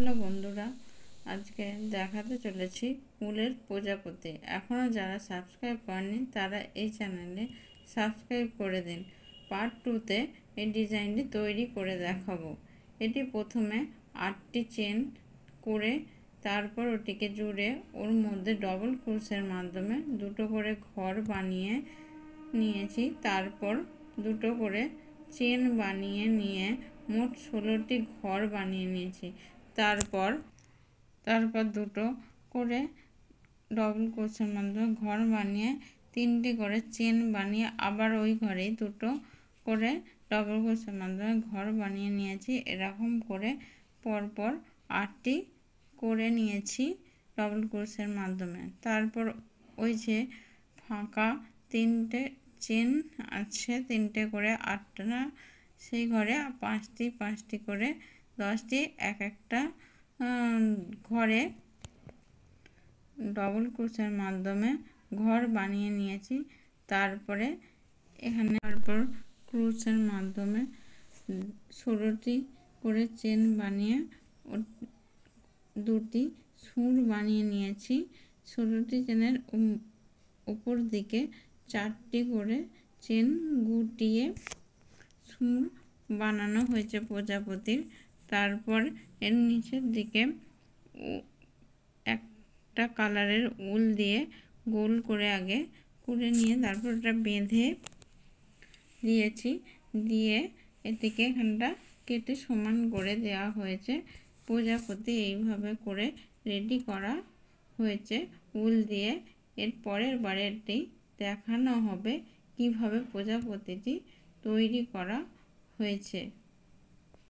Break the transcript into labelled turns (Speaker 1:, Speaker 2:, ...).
Speaker 1: Hello বন্ধুরা, আজকে দেখাতে চলেছি উলের প্রজাপতি। এখনও যারা সাবস্ক্রাইব করেনি তারা এই চ্যানেলে সাবস্ক্রাইব করে দিন। পার্ট 2তে এই ডিজাইনটি তৈরি করে দেখাবো। এটি প্রথমে 8টি চেন করে তারপর ওটিকে জুড়ে ওর মধ্যে ডবল ক্রোশের মাধ্যমে দুটো করে ঘর বানিয়ে নিয়েছি। তারপর দুটো করে চেন বানিয়ে নিয়ে মোট 16টি ঘর বানিয়ে নিয়েছি। তারপর দুটো করে ডবল ক্রোশের মাধ্যমে ঘর বানিয়ে 3টি করে চেন বানিয়ে আবার ওই ঘরেই দুটো করে ডবল ক্রোশের মাধ্যমে ঘর বানিয়ে নিয়েছি। এরকম করে পরপর 8টি করে নিয়েছি ডবল ক্রোশের মাধ্যমে। তারপর ওই যে ফাঁকা 3টে চেন আছে, 3টে করে 8টা, সেই ঘরে 5টি করে 10টি এক একটা ঘরে ডবল ক্রোশের মাধ্যমে ঘর বানিয়ে নিয়েছি। তারপরে এখানে ক্রোশের মাধ্যমে 16টি করে চেন বানিয়ে দুটি সুর বানিয়ে নিয়েছি। 16টি চেনের উপর দিকে 4টি করে চেন গুটিয়ে সুর বানানো হয়েছে প্রজাপতির। তারপর এর নিচের দিকে একটা কালারের উল দিয়ে গোল করে আগে করে নিয়ে তারপর ওটা বেঁধে দিয়েছি। দিয়ে এটিকে এখানটা কেটে সমান করে দেওয়া হয়েছে। প্রজাপতি এইভাবে করে রেডি করা হয়েছে উল দিয়ে। এর পরের বারেরটি দেখানো হবে কিভাবে প্রজাপতিটি তৈরি করা হয়েছে।